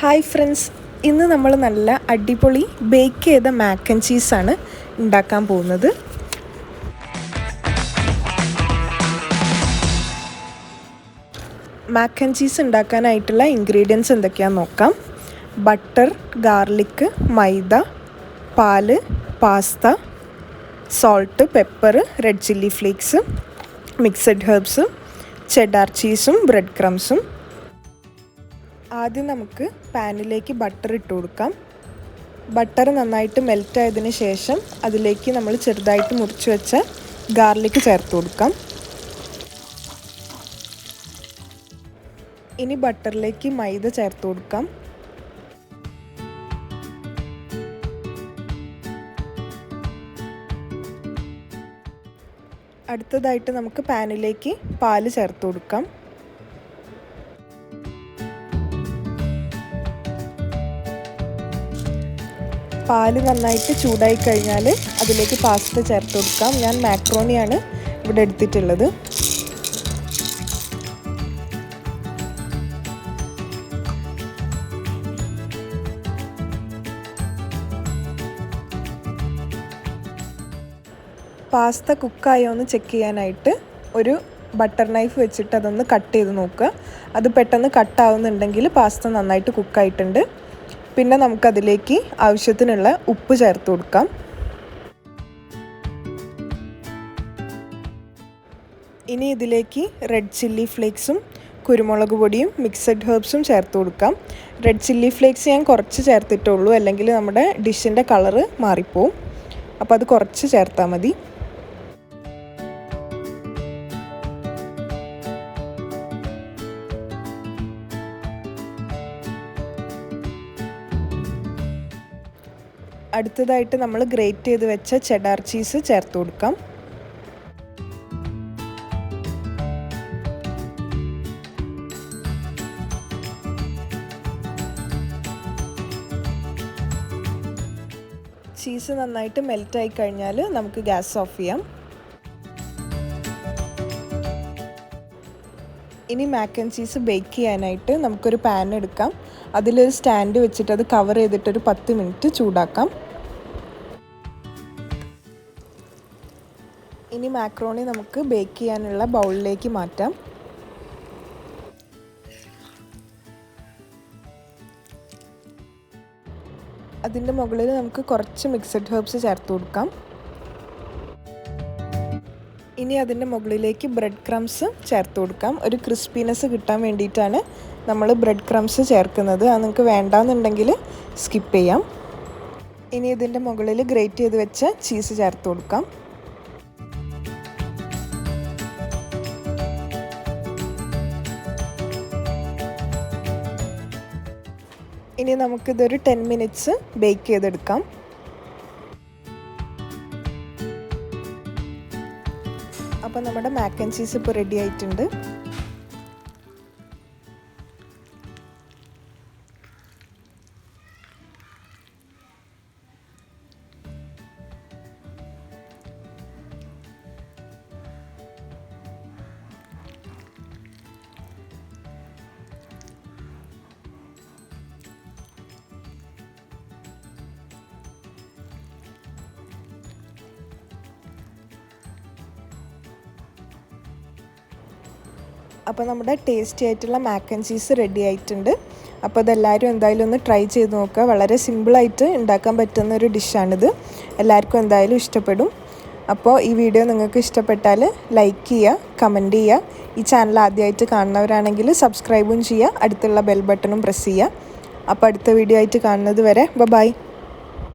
Hi friends, ഇന്ന് നമ്മൾ നല്ല അടിപൊളി ബേക്ക് ചെയ്ത മാക്ക് ആൻഡ് ചീസാണ് ഉണ്ടാക്കാൻ പോകുന്നത്. മാക്ക് ആൻഡ് ചീസ് ഉണ്ടാക്കാനായിട്ടുള്ള ഇൻഗ്രീഡിയൻസ് എന്തൊക്കെയാണെന്ന് നോക്കാം. ബട്ടർ, ഗാർലിക്, മൈദ, പാല്, pasta, salt, pepper, red chilli flakes, mixed herbs, cheddar ചീസും ബ്രെഡ് ക്രംസും. ആദ്യം നമുക്ക് പാനിലേക്ക് ബട്ടർ ഇട്ട് കൊടുക്കാം. ബട്ടർ നന്നായിട്ട് മെൽറ്റ് ആയതിന് ശേഷം അതിലേക്ക് നമ്മൾ ചെറുതായിട്ട് മുറിച്ച് വെച്ച ഗാർലിക് ചേർത്ത് കൊടുക്കാം. ഇനി ബട്ടറിലേക്ക് മൈദ ചേർത്ത് കൊടുക്കാം. അടുത്തതായിട്ട് നമുക്ക് പാനിലേക്ക് പാല് ചേർത്ത് കൊടുക്കാം. പാല് നന്നായിട്ട് ചൂടായി കഴിഞ്ഞാൽ അതിലേക്ക് പാസ്ത ചേർത്ത് കൊടുക്കാം. ഞാൻ മാക്രോണിയാണ് ഇവിടെ എടുത്തിട്ടുള്ളത്. പാസ്ത കുക്കായോ എന്ന് ചെക്ക് ചെയ്യാനായിട്ട് ഒരു ബട്ടർ നൈഫ് വെച്ചിട്ട് അതൊന്ന് കട്ട് ചെയ്ത് നോക്കുക. അത് പെട്ടെന്ന് കട്ടാവുന്നുണ്ടെങ്കിൽ പാസ്ത നന്നായിട്ട് കുക്കായിട്ടുണ്ട്. പിന്നെ നമുക്കതിലേക്ക് ആവശ്യത്തിനുള്ള ഉപ്പ് ചേർത്ത് കൊടുക്കാം. ഇനി ഇതിലേക്ക് റെഡ് ചില്ലി ഫ്ലേക്സും കുരുമുളക് പൊടിയും മിക്സഡ് ഹെർബ്സും ചേർത്ത് കൊടുക്കാം. റെഡ് ചില്ലി ഫ്ലേക്സ് ഞാൻ കുറച്ച് ചേർത്തിട്ടുള്ളൂ, അല്ലെങ്കിൽ നമ്മുടെ ഡിഷിൻ്റെ കളറ് മാറിപ്പോവും. അപ്പോൾ അത് കുറച്ച് ചേർത്താൽ മതി. അടുത്തതായിട്ട് നമ്മൾ ഗ്രേറ്റ് ചെയ്ത് വെച്ച ചെഡാർ ചീസ് ചേർത്ത് കൊടുക്കാം. ചീസ് നന്നായിട്ട് മെൽറ്റായി കഴിഞ്ഞാൽ നമുക്ക് ഗ്യാസ് ഓഫ് ചെയ്യാം. ഇനി മാക്ക് ആൻഡ് ചീസ് ബേക്ക് ചെയ്യാനായിട്ട് നമുക്കൊരു പാൻ എടുക്കാം. അതിലൊരു സ്റ്റാൻഡ് വെച്ചിട്ട് അത് കവർ ചെയ്തിട്ടൊരു 10 മിനിറ്റ് ചൂടാക്കാം. ഇനി മാക്രോണി നമുക്ക് ബേക്ക് ചെയ്യാനുള്ള ബൗളിലേക്ക് മാറ്റാം. അതിൻ്റെ മുകളിൽ നമുക്ക് കുറച്ച് മിക്സഡ് ഹെർബ്സ് ചേർത്ത് കൊടുക്കാം. ഇനി അതിൻ്റെ മുകളിലേക്ക് ബ്രെഡ് ക്രംസ് ചേർത്ത് കൊടുക്കാം. ഒരു ക്രിസ്പിനെസ് കിട്ടാൻ വേണ്ടിയിട്ടാണ് നമ്മൾ ബ്രെഡ് ക്രംസ് ചേർക്കുന്നത്. അത് നിങ്ങൾക്ക് വേണ്ടാന്നുണ്ടെങ്കിൽ സ്കിപ്പ് ചെയ്യാം. ഇനി ഇതിൻ്റെ മുകളിൽ ഗ്രേറ്റ് ചെയ്ത് വെച്ച ചീസ് ചേർത്ത് കൊടുക്കാം. ഇനി നമുക്കിതൊരു 10 മിനിറ്റ്സ് ബേക്ക് ചെയ്തെടുക്കാം. അപ്പോൾ നമ്മുടെ മാക്ക് ആൻഡ് ചീസ് ഇപ്പോൾ റെഡി ആയിട്ടുണ്ട്. അപ്പോൾ നമ്മുടെ ടേസ്റ്റി ആയിട്ടുള്ള മാക്ക് ആൻഡ് ചീസ് റെഡി ആയിട്ടുണ്ട്. അപ്പോൾ അതെല്ലാവരും എന്തായാലും ഒന്ന് ട്രൈ ചെയ്ത് നോക്കുക. വളരെ സിമ്പിളായിട്ട് ഉണ്ടാക്കാൻ പറ്റുന്ന ഒരു ഡിഷാണിത്. എല്ലാവർക്കും എന്തായാലും ഇഷ്ടപ്പെടും. അപ്പോൾ ഈ വീഡിയോ നിങ്ങൾക്ക് ഇഷ്ടപ്പെട്ടാൽ ലൈക്ക് ചെയ്യുക, കമൻറ്റ് ചെയ്യുക. ഈ ചാനൽ ആദ്യമായിട്ട് കാണുന്നവരാണെങ്കിൽ സബ്സ്ക്രൈബും ചെയ്യുക. അടുത്തുള്ള ബെൽ ബട്ടണും പ്രസ് ചെയ്യുക. അപ്പോൾ അടുത്ത വീഡിയോ ആയിട്ട് കാണുന്നത് വരെ ബൈ.